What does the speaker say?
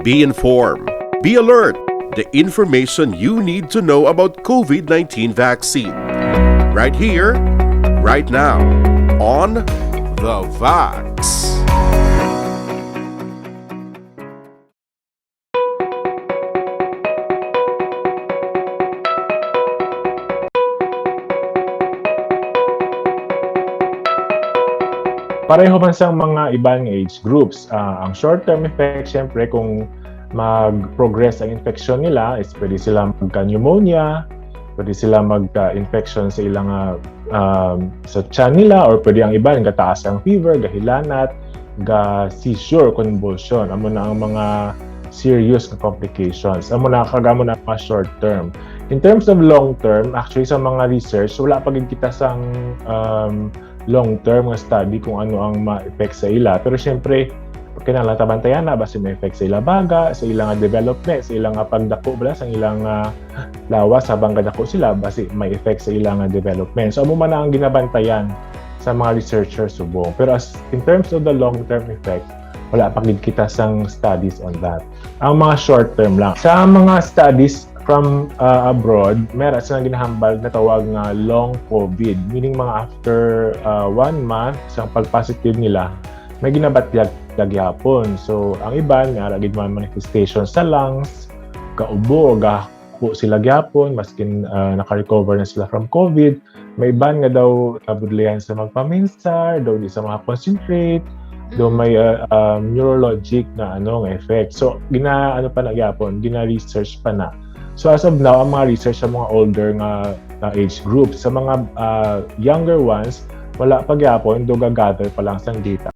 Be informed. Be alert. The information you need to know about COVID-19 vaccine. Right here, right now, on The Vax. Pareho man sa mga ibang age groups. Ang short-term effect, syempre, kung mag-progress ang infection nila, is pwede sila magka-pneumonia, pwede sila magka-infection sa ilang sa tiyan nila, or pwede ang iba, gataas ang fever, gahilanat, seizure, convulsion. Amo na ang mga serious complications. Amo na kagamo na mga short-term. In terms of long-term, actually sa mga research, wala pa gid kita sang long-term nga study kung ano ang ma-effect sa ila. Pero syempre, kinahanglan tabantayan na basi may effect sa ila baga, sa ilang development, sa ilang pagdako bala, sa ilang lawas habang kadako sila basi may effect sa ilang development. So amo man na ang ginabantayan sa mga researchers subong. Pero in terms of the long-term effect, wala pa gid kita sang studies on that. Ang mga short-term lang. Sa mga studies from abroad, meron silang ginahambal na tawag nga long COVID, meaning mga after 1 month sa pag-positive nila, may ginabatyag gyapon. So ang iban nga gid man manifestation sa lungs, kaubo o gahako sila gyapon maskin naka-recover na sila from COVID. May iban nga daw nabudlayan sa magpaminsar, daw di sa concentrate, daw may neurologic na nga effect. So gina pa na gyapon, gina-research pa na. So as of now, ang mga research sa mga older nga age group, sa mga younger ones, wala pa gyapon, do gagather pa lang sang data.